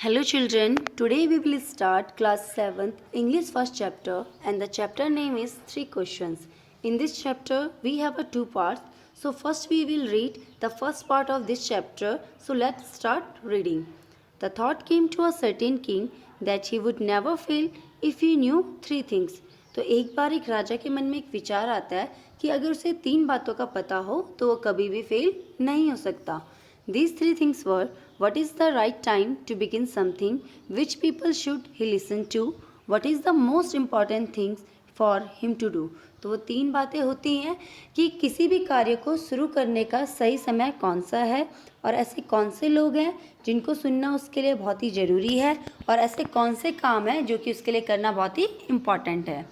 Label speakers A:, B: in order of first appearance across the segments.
A: Hello children, today we will start class 7th English first chapter and the chapter name is 3 questions. In this chapter we have a 2 parts. So first we will read the first part of this chapter. So let's start reading. The thought came to a certain king that he would never fail if he knew 3 things. तो एक बार एक राजा के मन में एक विचार आता है कि अगर उसे 3 बातों का पता हो तो वो कभी भी फेल नहीं हो सकता. These 3 things were: what is the right time to begin something, which people should he listen to, what is the most important things for him to do. तो वो 3 बातें होती हैं कि किसी भी कार्य को शुरू करने का सही समय कौन सा है और ऐसे कौन से लोग हैं जिनको सुनना उसके लिए बहुत ही ज़रूरी है और ऐसे कौन से काम हैं जो कि उसके लिए करना बहुत ही इम्पॉर्टेंट है.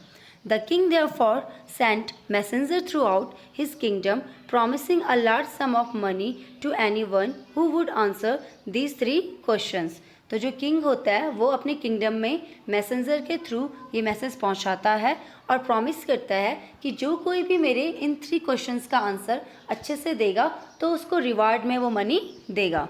A: The king therefore sent messengers throughout his kingdom, promising a large sum of money to anyone who would answer these 3 questions. तो जो किंग होता है वो अपने किंगडम में मैसेंजर के थ्रू ये मैसेज पहुंचाता है और प्रॉमिस करता है कि जो कोई भी मेरे इन 3 क्वेश्चंस का आंसर अच्छे से देगा तो उसको रिवार्ड में वो मनी देगा.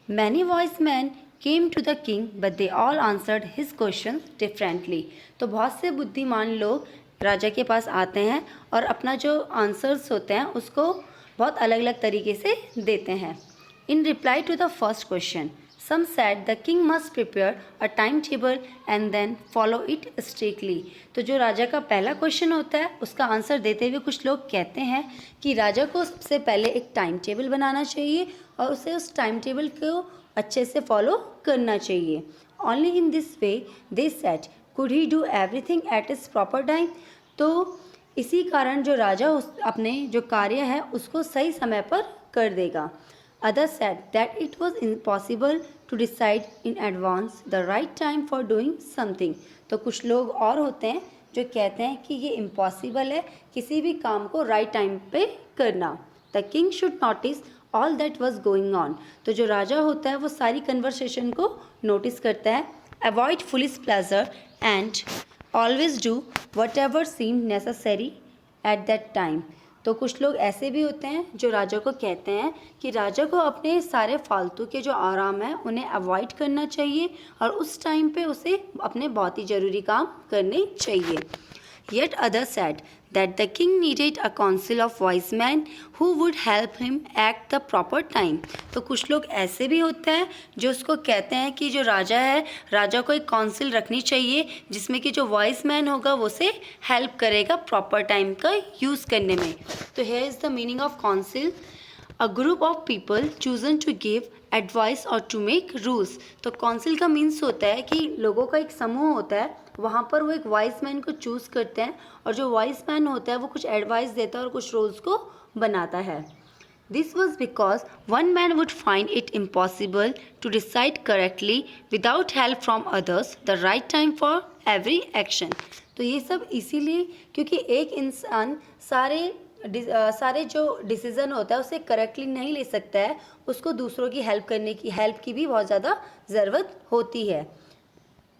A: Many wise men came to the king but they all answered his questions differently. तो बहुत से बुद्धिमान लोग राजा के पास आते हैं और अपना जो आंसर्स होते हैं उसको बहुत अलग अलग तरीके से देते हैं. In reply to the first question, some said the king must prepare a timetable and then follow it strictly. तो जो राजा का पहला क्वेश्चन होता है उसका आंसर देते हुए कुछ लोग कहते हैं कि राजा को सबसे पहले एक टाइम टेबल बनाना चाहिए और उसे उस टाइम टेबल को अच्छे से फॉलो करना चाहिए. Only in this way they said, could he do everything at its proper time. तो इसी कारण जो राजा अपने जो कार्य है उसको सही समय पर कर देगा. Others said that it was impossible to decide in advance the right time for doing something. तो कुछ लोग और होते हैं जो कहते हैं कि ये इम्पॉसिबल है किसी भी काम को राइट टाइम पे करना. The king should notice all that was going on. तो जो राजा होता है वो सारी कन्वर्सेशन को नोटिस करता है. Avoid foolish pleasure and always do whatever seemed necessary at that time. तो कुछ लोग ऐसे भी होते हैं जो राजा को कहते हैं कि राजा को अपने सारे फालतू के जो आराम हैं उन्हें अवॉइड करना चाहिए और उस टाइम पे उसे अपने बहुत ही ज़रूरी काम करने चाहिए. Yet others said that the king needed a council of wise men who would help him act the proper time. तो कुछ लोग ऐसे भी होते हैं जो उसको कहते हैं कि जो राजा है राजा को एक काउंसिल रखनी चाहिए जिसमें कि जो वाइज मैन होगा वो उसे हेल्प करेगा प्रॉपर टाइम का यूज़ करने में. तो here is the meaning of council: a group of people chosen to give advice or to make rules. तो काउंसिल का मीन्स होता है कि लोगों का एक समूह होता है वहाँ पर वो एक वाइज मैन को चूज़ करते हैं और जो वाइज मैन होता है वो कुछ एडवाइस देता है और कुछ रूल्स को बनाता है. This was because one man would find it impossible to decide correctly without help from others the right time for every action. तो ये सब इसीलिए क्योंकि एक इंसान सारे जो डिसीज़न होता है उसे करेक्टली नहीं ले सकता है, उसको दूसरों की हेल्प की भी बहुत ज़्यादा ज़रूरत होती है.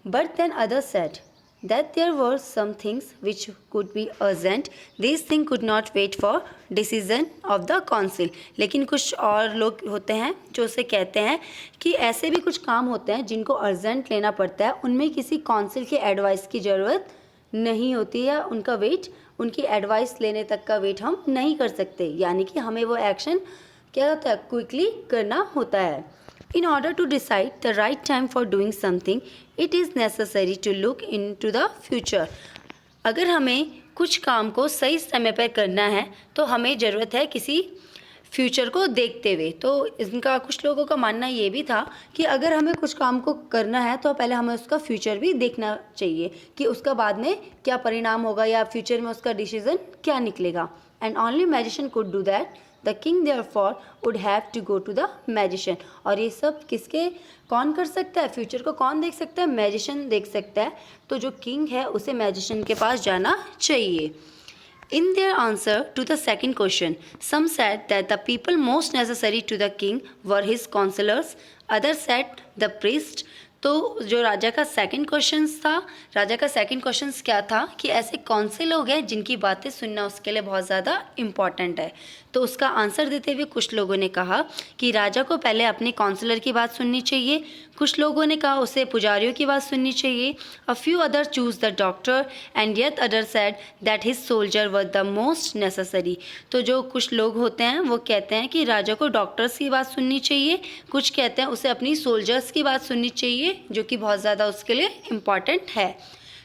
A: But then others said that there were some things which could be urgent. These things could not wait for decision of the council. लेकिन कुछ और लोग होते हैं जो उसे कहते हैं कि ऐसे भी कुछ काम होते हैं जिनको अर्जेंट लेना पड़ता है, उनमें किसी काउंसिल के एडवाइस की ज़रूरत नहीं होती है. उनका वेट, उनकी एडवाइस लेने तक का वेट हम नहीं कर सकते, यानी कि हमें वो एक्शन क्या होता है क्विकली करना होता है. In order to decide the right time for doing something, it is necessary to look into the future. अगर हमें कुछ काम को सही समय पर करना है तो हमें ज़रूरत है किसी फ्यूचर को देखते हुए. तो इनका कुछ लोगों का मानना ये भी था कि अगर हमें कुछ काम को करना है तो पहले हमें उसका फ्यूचर भी देखना चाहिए कि उसका बाद में क्या परिणाम होगा या फ्यूचर में उसका डिसीजन क्या निकलेगा. And only magician could do that. The king therefore would have to go to the magician. और ये सब कौन कर सकता है, फ्यूचर को कौन देख सकता है, मैजिशियन देख सकता है. तो जो किंग है उसे मैजिशियन के पास जाना चाहिए. In their answer to the second question, some said that the people most necessary to the king were his counselors. Others said the priest. तो जो राजा का सेकंड क्वेश्चन क्या था कि ऐसे कौन से लोग हैं जिनकी बातें सुनना उसके लिए बहुत ज़्यादा इम्पॉर्टेंट है। तो उसका आंसर देते हुए कुछ लोगों ने कहा कि राजा को पहले अपने काउंसलर की बात सुननी चाहिए, कुछ लोगों ने कहा उसे पुजारियों की बात सुननी चाहिए, a few other choose the doctor and yet other said that his soldier were the most necessary. तो जो कुछ लोग होते हैं वो कहते हैं कि राजा को डॉक्टर्स की बात सुननी चाहिए, कुछ कहते हैं उसे अपनी सोल्जर्स की बात सुननी चाहिए जो कि बहुत ज़्यादा उसके लिए इम्पॉर्टेंट है।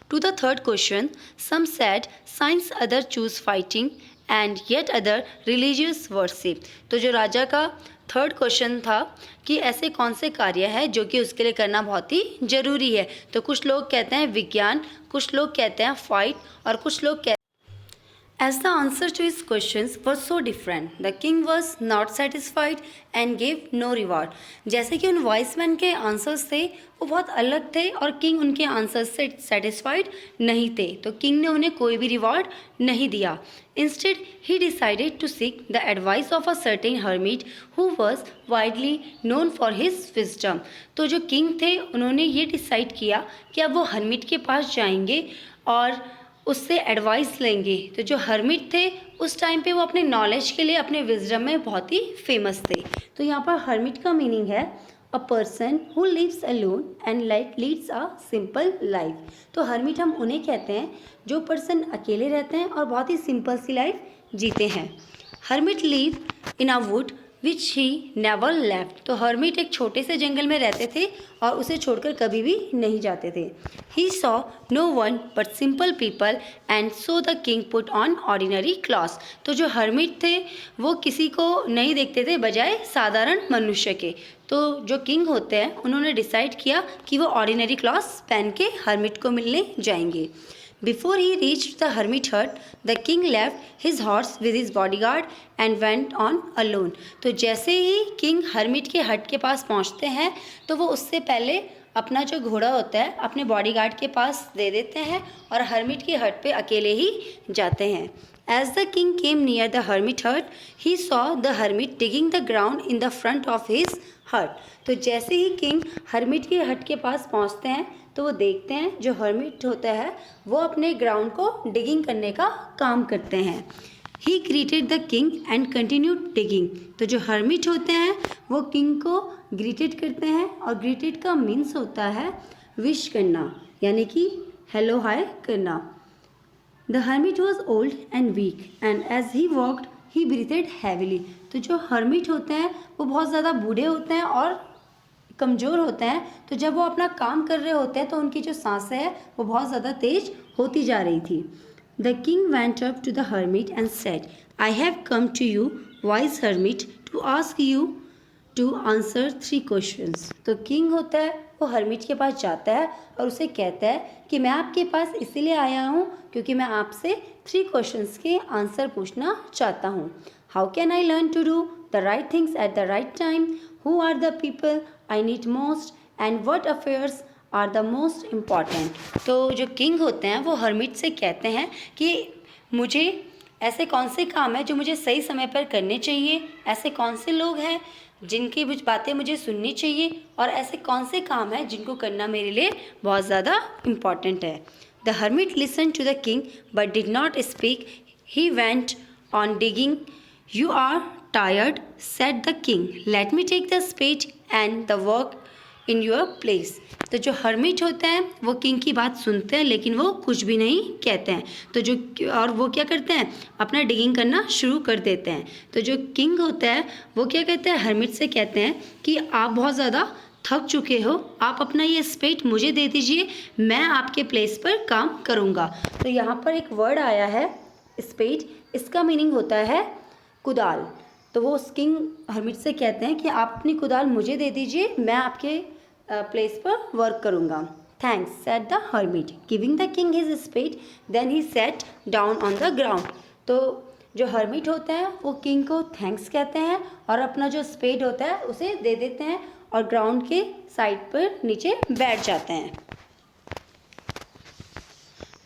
A: To the third question, some said science, other chose fighting and yet other religious worship. तो जो राजा का थर्ड क्वेश्चन था कि ऐसे कौन से कार्य है जो कि उसके लिए करना बहुत ही ज़रूरी है। तो कुछ लोग कहते हैं विज्ञान, कुछ लोग कहते हैं फाइट और कुछ लोग कहते As the answer to his questions was so different, the king was not satisfied and gave no reward. जैसे कि उन वॉइस मैन के आंसर्स थे वो बहुत अलग थे और किंग उनके आंसर्स से सेटिस्फाइड नहीं थे, तो किंग ने उन्हें कोई भी रिवॉर्ड नहीं दिया। Instead, he decided to seek the advice of a certain hermit who was widely known for his wisdom. तो जो किंग थे उन्होंने ये डिसाइड किया कि अब वो हर्मिट के पास जाएंगे और उससे एडवाइस लेंगे। तो जो हर्मिट थे उस टाइम पे वो अपने नॉलेज के लिए, अपने विजडम में बहुत ही फेमस थे। तो यहाँ पर हर्मिट का मीनिंग है a person who lives alone and leads a simple life. तो हर्मिट हम उन्हें कहते हैं जो पर्सन अकेले रहते हैं और बहुत ही सिंपल सी लाइफ जीते हैं। Hermit live in a would which he never left. तो हर्मिट एक छोटे से जंगल में रहते थे और उसे छोड़कर कभी भी नहीं जाते थे। He saw no one but simple people and so the king put on ordinary clothes. तो जो हर्मिट थे वो किसी को नहीं देखते थे बजाय साधारण मनुष्य के। तो जो किंग होते हैं उन्होंने डिसाइड किया कि वो ऑर्डिनरी क्लॉथ्स पहन के हर्मिट को मिलने जाएंगे। Before he reached the hermit hut, the king left his horse with his bodyguard and went on alone. तो जैसे ही किंग हर्मिट के हट के पास पहुंचते हैं तो वो उससे पहले अपना जो घोड़ा होता है अपने बॉडीगार्ड के पास दे देते हैं और हर्मिट की हट पे अकेले ही जाते हैं। As the king came near the hermit hut, he saw the hermit digging the ground in the front of his hut. तो जैसे ही किंग हर्मिट के हट के पास पहुंचते हैं तो वो देखते हैं जो हर्मिट होता है वो अपने ग्राउंड को डिगिंग करने का काम करते हैं। ही greeted the king and continued digging. तो जो हर्मिट होते हैं वो किंग को ग्रीटेड करते हैं और ग्रीटेड का मीन्स होता है विश करना, यानी कि हेलो हाय करना। The hermit was old and weak and as he walked he breathed heavily. तो जो हर्मिट होते हैं वो बहुत ज़्यादा बूढ़े होते हैं और कमज़ोर होते हैं, तो जब वो अपना काम कर रहे होते हैं तो उनकी जो सांसें हैं वो बहुत ज़्यादा तेज होती जा रही थी। The king went up to the hermit and said, I have come to you wise hermit to ask you to answer 3 questions. तो किंग होता है वो हर्मिट के पास जाता है और उसे कहता है कि मैं आपके पास इसीलिए आया हूँ क्योंकि मैं आपसे 3 क्वेश्चंस के आंसर पूछना चाहता हूँ। How can I learn to do the right things at the right time? Who are the people I need most and what affairs are the most important? तो जो किंग होते हैं वो हर्मिट से कहते हैं कि मुझे ऐसे कौन से काम है जो मुझे सही समय पर करने चाहिए, ऐसे कौन से लोग हैं जिनकी बातें मुझे सुननी चाहिए और ऐसे कौन से काम हैं जिनको करना मेरे लिए बहुत ज़्यादा इम्पॉर्टेंट है। The hermit listen to the king but did not speak, he went on digging. You are tired said the king, let me take the spade and the work in your place. तो जो hermit होते हैं वो king की बात सुनते हैं लेकिन वो कुछ भी नहीं कहते हैं। तो जो और वो क्या करते हैं, अपना डिगिंग करना शुरू कर देते हैं। तो जो किंग होता है वो क्या कहते हैं, हर्मिट से कहते हैं कि आप बहुत ज़्यादा थक चुके हो, आप अपना ये स्पेड मुझे दे दीजिए, मैं आपके प्लेस पर काम करूँगा। तो यहाँ पर एक वर्ड आया है स्पेड, इसका मीनिंग होता है कुदाल। तो वो उस किंग हर्मिट से कहते हैं कि आप अपनी कुदाल मुझे दे दीजिए, मैं आपके प्लेस पर वर्क करूँगा। Thanks said the hermit, giving the king his spade, then he set down on the ground. तो जो हर्मिट होते हैं वो किंग को थैंक्स कहते हैं और अपना जो स्पेड होता है उसे दे देते हैं और ग्राउंड के साइड पर नीचे बैठ जाते हैं।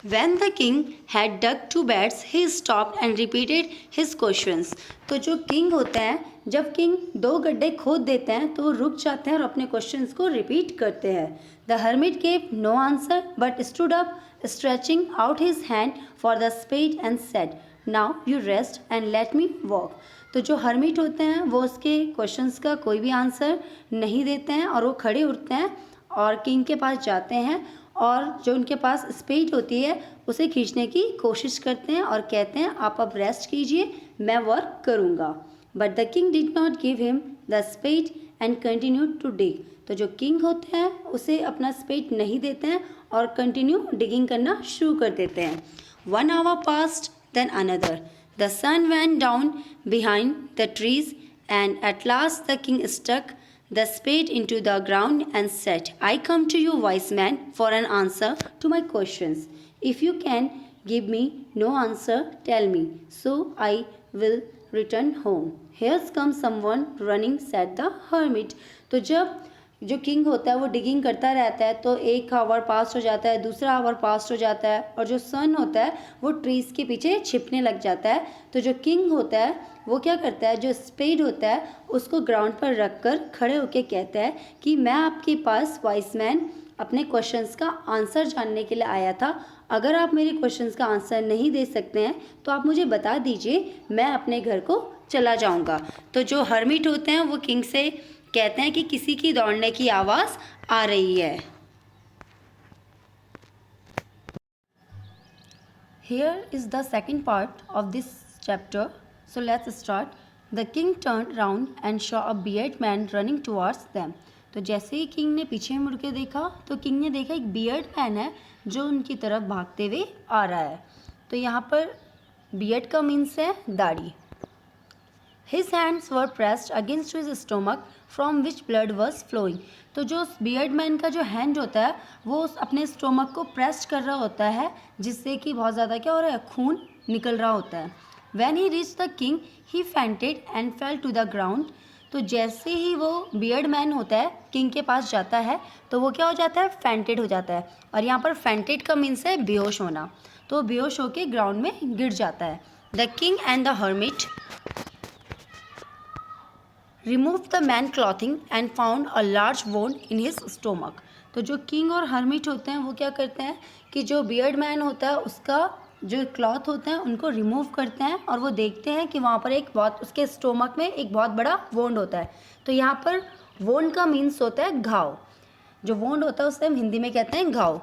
A: When the king had dug 2 beds, he stopped and repeated his questions. तो जो किंग होते हैं, जब किंग 2 गड्ढे खोद देते हैं तो वो रुक जाते हैं और अपने क्वेश्चंस को रिपीट करते हैं. The hermit gave no answer but stood up, stretching out his hand for the spade and said, "Now you rest and let me walk." तो जो हर्मिट होते हैं वो उसके क्वेश्चंस का कोई भी आंसर नहीं देते हैं और वो खड़े उठते हैं और किंग के पास जाते हैं और जो उनके पास स्पेड होती है उसे खींचने की कोशिश करते हैं और कहते हैं आप अब रेस्ट कीजिए, मैं वर्क करूँगा. But the king did not give him the spade and continued to dig. तो जो किंग होते हैं उसे अपना स्पेड नहीं देते हैं और कंटिन्यू डिगिंग करना शुरू कर देते हैं. 1 hour passed, then another. The sun went down behind the trees and at last the king stuck the spade into the ground and said, "I come to you, wise man, for an answer to my questions. If you can give me no answer, tell me, so I will return home." "Here comes someone running," said the hermit. तो जब जो king होता है वो digging करता रहता है तो 1 आवर पास हो जाता है, दूसरा आवर पास हो जाता है और जो सन होता है वो ट्रीज़ के पीछे छिपने लग जाता है. तो जो किंग होता है वो क्या करता है, जो स्पेड होता है उसको ग्राउंड पर रख कर खड़े होकर कहता है कि मैं आपके पास वाइस मैन अपने क्वेश्चंस का आंसर जानने के लिए आया था. अगर आप मेरे क्वेश्चंस का आंसर नहीं दे सकते हैं तो आप मुझे बता दीजिए, मैं अपने घर को चला जाऊंगा. तो जो हर्मिट होते हैं वो किंग से कहते हैं कि किसी की दौड़ने की आवाज़ आ रही है. Here is the second part of this chapter. So let's start. The king turned round and saw a bearded man running towards them. तो जैसे ही किंग ने पीछे मुड़ के देखा तो किंग ने देखा एक बियर्ड मैन है जो उनकी तरफ भागते हुए आ रहा है. तो यहाँ पर बियर्ड का मीन्स है दाढ़ी. His hands were pressed against his stomach from which blood was flowing. तो जो बियर्ड मैन का जो हैंड होता है वो अपने स्टोमक को प्रेस कर रहा होता है जिससे कि बहुत ज़्यादा क्या हो रहा है, खून निकल रहा होता है. When he reached the king, he fainted and fell to the ground. तो जैसे ही वो बियर्ड मैन होता है किंग के पास जाता है तो वो क्या हो जाता है, फैंटेड हो जाता है. और यहाँ पर फैंटेड का मीन्स है बेहोश होना. तो बेहोश होकर ग्राउंड में गिर जाता है. The king and the hermit removed the man clothing and found a large wound in his stomach. तो जो किंग और हर्मिट होते हैं वो क्या करते हैं कि जो बियर्ड मैन होता है उसका जो क्लॉथ होते हैं उनको रिमूव करते हैं और वो देखते हैं कि वहाँ पर एक बहुत उसके स्टोमक में एक बहुत बड़ा वोंड होता है. तो यहाँ पर वोंड का मीन्स होता है घाव. जो वोंड होता है उसे हम हिंदी में कहते हैं घाव.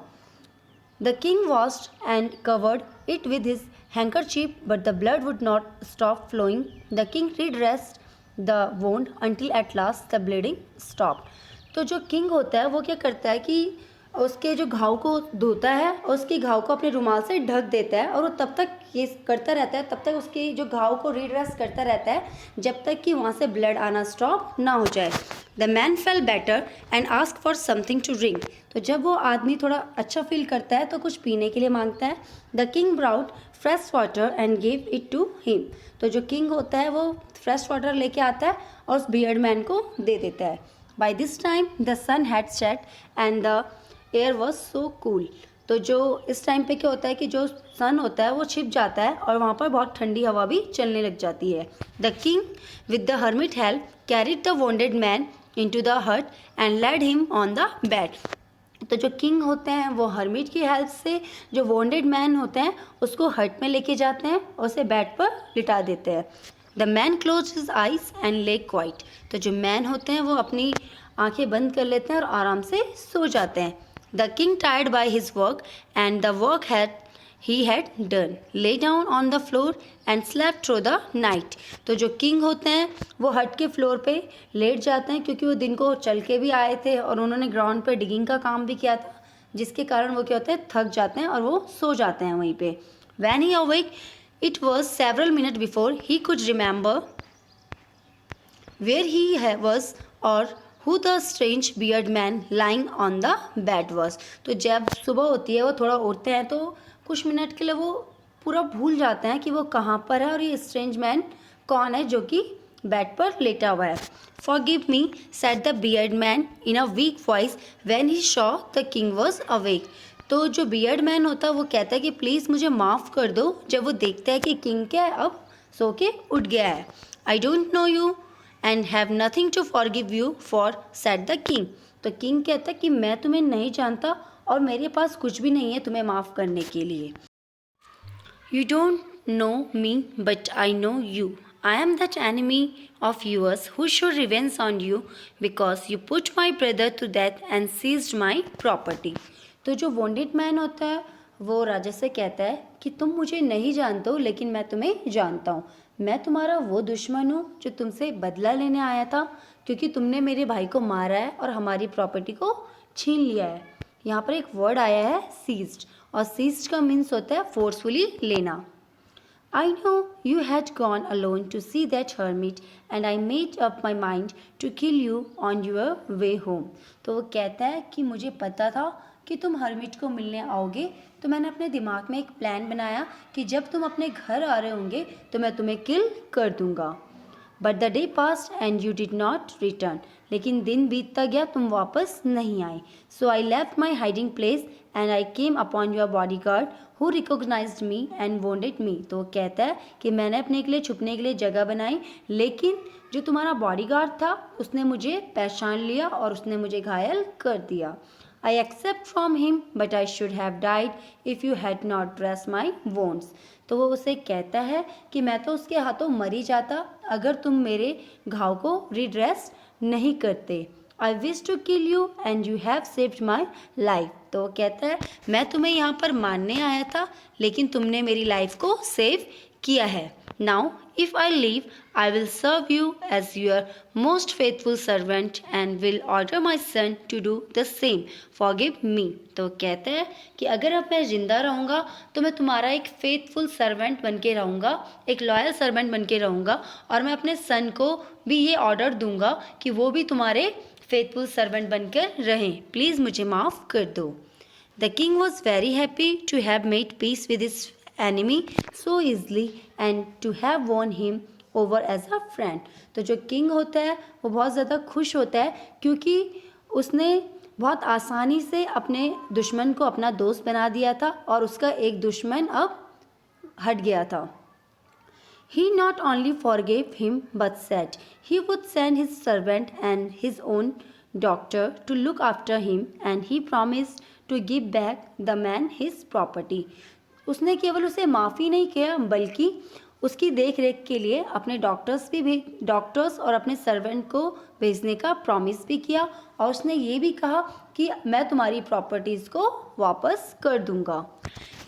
A: The king washed and covered it with his handkerchief but the blood would not stop flowing. द किंग redressed the wound until at last the bleeding stopped. तो जो किंग होता है वो क्या करता है कि उसके जो घाव को धोता है और उसके घाव को अपने रुमाल से ढक देता है और वो तब तक ये करता रहता है, तब तक उसके जो घाव को रिड्रेस करता रहता है जब तक कि वहाँ से ब्लड आना स्टॉप ना हो जाए. The man fell better and ask for something to drink. तो जब वो आदमी थोड़ा अच्छा फील करता है तो कुछ पीने के लिए मांगता है. The king brought fresh water and give it to him. तो जो किंग होता है वो फ्रेश वाटर लेके आता है और उस बियर्ड मैन को दे देता है. By this time the sun had set and the air was so cool. तो जो इस टाइम पे क्या होता है कि जो सन होता है वो छिप जाता है और वहाँ पर बहुत ठंडी हवा भी चलने लग जाती है. The king with the hermit help carried the wounded man into the hut and laid him on the bed. तो जो किंग होते हैं वो हर्मिट की हेल्प से जो वोंडेड मैन होते हैं उसको हट में लेके जाते हैं और उसे बेड पर लिटा देते हैं. The man close his eyes and ले क्वाइट. तो जो मैन होते हैं वो अपनी आंखें बंद कर लेते हैं और आराम से सो जाते हैं. The king tired by his work and the work he had done lay down on the floor and slept through the night. तो जो किंग होते हैं वो हट के फ्लोर पे लेट जाते हैं क्योंकि वो दिन को चल के भी आए थे और उन्होंने ग्राउंड पे डिगिंग का काम भी किया था जिसके कारण वो क्या होते हैं, थक जाते हैं और वो सो जाते हैं वहीं पे. When he awoke it was several minutes before he could remember where he was or who the strange bearded man lying on the bed was. तो जब सुबह होती है वो थोड़ा उठते हैं तो कुछ मिनट के लिए वो पूरा भूल जाते हैं कि वो कहाँ पर है और ये स्ट्रेंज मैन कौन है जो कि बेड पर लेटा हुआ है. Forgive me, said the bearded man in a weak voice when he saw the king was awake. तो जो बियर्ड मैन होता है वो कहता है कि प्लीज़ मुझे माफ़ कर दो, जब वो देखता है कि किंग क्या है अब सो के उठ गया है। I don't know you and have nothing to forgive you for, said the king. तो किंग कहता है कि मैं तुम्हें नहीं जानता और मेरे पास कुछ भी नहीं है तुम्हें माफ़ करने के लिए। You don't know me, but I know you. I am that enemy of yours who should revenge on you because you put my brother to death and seized my property. तो जो wounded man होता है वो राजा से कहता है कि तुम मुझे नहीं जानते हो लेकिन मैं तुम्हें जानता हूँ। मैं तुम्हारा वो दुश्मन हूँ जो तुमसे बदला लेने आया था क्योंकि तुमने मेरे भाई को मारा है और हमारी प्रॉपर्टी को छीन लिया है। यहाँ पर एक वर्ड आया है सीज्ड, और सीज्ड का मीन्स होता है फोर्सफुली लेना। I know you had gone alone to see that hermit and I made up my mind to kill you on your way home. तो वो कहता है कि मुझे पता था कि तुम हर्मिट को मिलने आओगे, तो मैंने अपने दिमाग में एक प्लान बनाया कि जब तुम अपने घर आ रहे होंगे तो मैं तुम्हें किल कर दूंगा। But the day passed and you did not return, लेकिन दिन बीतता गया तुम वापस नहीं आए। So I left my hiding place and I came upon your bodyguard who recognised me and wounded me. तो वो कहता है कि मैंने अपने के लिए छुपने के लिए जगह बनाई, लेकिन जो तुम्हारा बॉडीगार्ड था उसने मुझे पहचान लिया और उसने मुझे घायल कर दिया। I accept from him, but I should have died if you had not dressed my wounds. तो वो उसे कहता है कि मैं तो उसके हाथों मर ही जाता अगर तुम मेरे घाव को रिड्रेस नहीं करते। I wish to kill you and you have saved my life. तो वो कहता है मैं तुम्हें यहाँ पर मारने आया था लेकिन तुमने मेरी लाइफ को सेव किया है। Now if I leave, I will serve you as your most faithful servant and will order my son to do the same. Forgive me. तो कहते हैं कि अगर अब मैं जिंदा रहूँगा तो मैं तुम्हारा एक फेथफुल सर्वेंट बन के रहूँगा, एक लॉयल सर्वेंट बन के रहूँगा, और मैं अपने सन को भी ये ऑर्डर दूंगा कि वो भी तुम्हारे फेथफुल सर्वेंट बनकर रहें, प्लीज़ मुझे माफ़ कर दो। The king was very happy to have made peace with his enemy so easily and to have won him over as a friend. तो जो किंग होता है वो बहुत ज़्यादा खुश होता है क्योंकि उसने बहुत आसानी से अपने दुश्मन को अपना दोस्त बना दिया था और उसका एक दुश्मन अब हट गया था। He not only forgave him but said he would send his servant and his own doctor to look after him and he promised to give back the man his property. उसने केवल उसे माफ़ी नहीं किया बल्कि उसकी देख रेख के लिए अपने डॉक्टर्स और अपने सर्वेंट को भेजने का प्रॉमिस भी किया, और उसने ये भी कहा कि मैं तुम्हारी प्रॉपर्टीज़ को वापस कर दूंगा।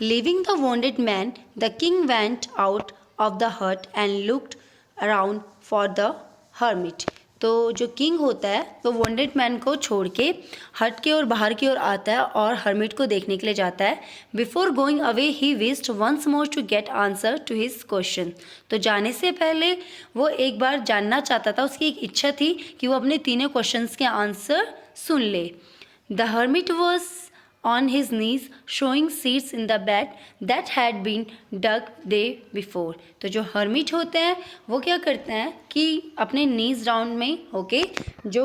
A: Leaving the wounded man the king went out of the hut and looked around for the hermit. तो जो किंग होता है वो वॉन्डेड मैन को छोड़ के हट के और बाहर की ओर आता है और हर्मिट को देखने के लिए जाता है। Before going away he wished once more to get answer to his question. तो जाने से पहले वो एक बार जानना चाहता था, उसकी एक इच्छा थी कि वो अपने तीनों क्वेश्चंस के आंसर सुन ले। The hermit was on his knees showing seeds in the bed that had been dug day before. तो जो हर्मिट होते हैं वो क्या करते हैं कि अपने नीज डाउन में होके जो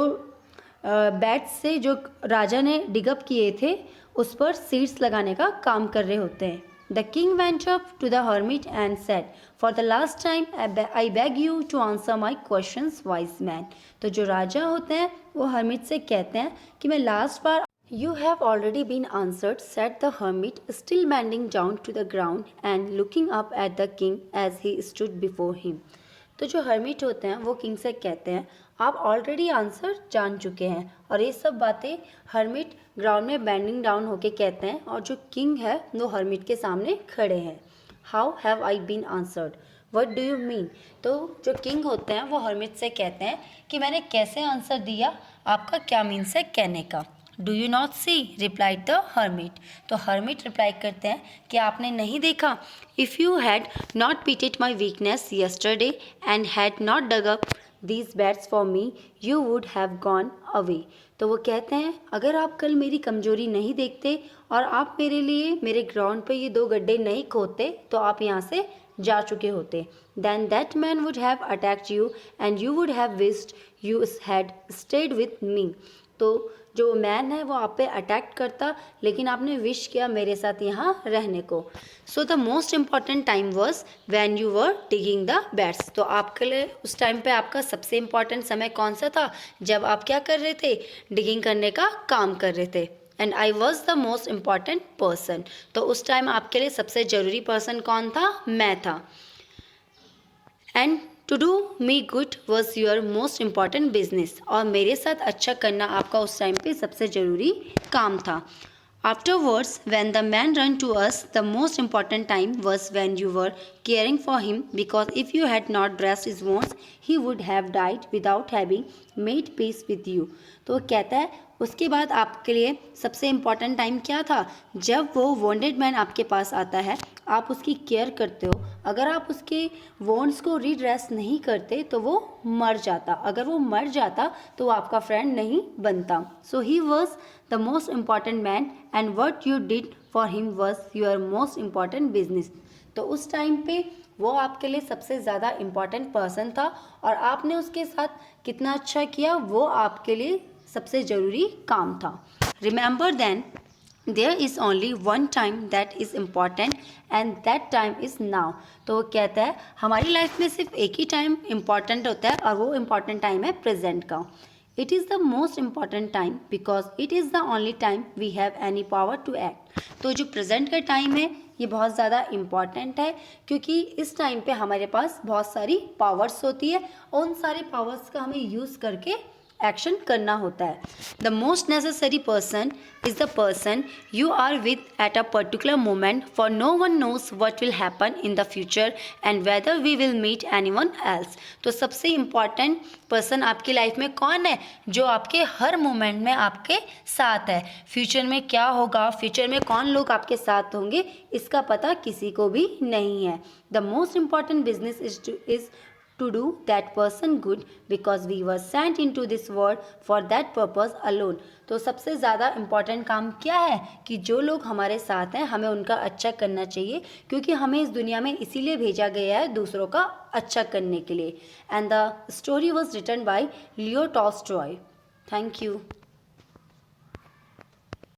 A: बेड से जो राजा ने डिगअप किए थे उस पर सीड्स लगाने का काम कर रहे होते हैं। The king went up to the hermit and said, For the last time I beg you to answer my questions, wise man. तो जो राजा होते हैं वो हर्मिट से कहते हैं कि मैं last bar You have already been answered, said the hermit, still bending down to the ground and looking up at the king as he stood before him. तो जो हर्मिट होते हैं वो किंग से कहते हैं आप ऑलरेडी आंसर जान चुके हैं, और ये सब बातें हर्मिट ग्राउंड में बेंडिंग डाउन होके कहते हैं, और जो किंग है वो हर्मिट के सामने खड़े हैं। How have I been answered, what do you mean. तो जो किंग होते हैं वो हर्मिट से कहते हैं कि मैंने कैसे आंसर दिया, आपका क्या मीन्स है कहने का। Do you not see, replied the hermit. तो हर्मिट रिप्लाई करते हैं कि आपने नहीं देखा। If you had not pitied my weakness yesterday and had not dug up these beds for me you would have gone away. तो वो कहते हैं अगर आप कल मेरी कमजोरी नहीं देखते और आप मेरे लिए मेरे ग्राउंड पे ये 2 गड्ढे नहीं खोदते तो आप यहाँ से जा चुके होते। Then that man would have attacked you and you would have wished you had stayed with me. तो जो मैन है वो आप पे अटैक करता, लेकिन आपने विश किया मेरे साथ यहाँ रहने को। So the most important time was when you were digging the beds. तो आपके लिए उस टाइम पे आपका सबसे इम्पॉर्टेंट समय कौन सा था? जब आप क्या कर रहे थे? डिगिंग करने का काम कर रहे थे। And I was the most important person. तो उस टाइम आपके लिए सबसे ज़रूरी पर्सन कौन था? मैं था। And to do me good was your most important business. और मेरे साथ अच्छा करना आपका उस टाइम पे सबसे ज़रूरी काम था। Afterwards, when the man ran to us, the most important time was when you were caring for him, because if you had not dressed his wounds, he would have died without having made peace with you. तो कहता है उसके बाद आपके लिए सबसे important time क्या था? जब वो वॉन्डेड मैन आपके पास आता है, आप उसकी केयर करते हो। अगर आप उसके वॉन्ड्स को रीड्रेस नहीं करते तो वो मर जाता। अगर वो मर जाता तो वो आपका फ्रेंड नहीं बनता। So he was the most important man and what you did for him was your most important business. तो उस टाइम पे वो आपके लिए सबसे ज़्यादा इम्पॉर्टेंट पर्सन था और आपने उसके साथ कितना अच्छा किया वो आपके लिए सबसे ज़रूरी काम था। Remember then there is only one time that is important and that time is now. तो वो कहता है हमारी लाइफ में सिर्फ एक ही टाइम इम्पॉर्टेंट होता है और वो इम्पॉर्टेंट टाइम है प्रेजेंट का। It is the most important time because it is the only time we have any power to act. तो जो प्रेजेंट का टाइम है ये बहुत ज़्यादा इम्पॉर्टेंट है क्योंकि इस टाइम पे हमारे पास बहुत सारी पावर्स होती है और उन सारे पावर्स का हमें यूज़ करके एक्शन करना होता है। The most necessary person is the person you are with at a particular moment, for no one knows what will happen in the future and whether we will meet any one else. तो सबसे important person आपकी life में कौन है? जो आपके हर moment में आपके साथ है। फ्यूचर में क्या होगा, फ्यूचर में कौन लोग आपके साथ होंगे, इसका पता किसी को भी नहीं है। The most important business is to do that person good because we were sent into this world for that purpose alone। तो सबसे ज़्यादा इम्पॉर्टेंट काम क्या है कि जो लोग हमारे साथ हैं हमें उनका अच्छा करना चाहिए क्योंकि हमें इस दुनिया में इसीलिए भेजा गया है दूसरों का अच्छा करने के लिए। And the story was written by Leo Tolstoy. Thank you.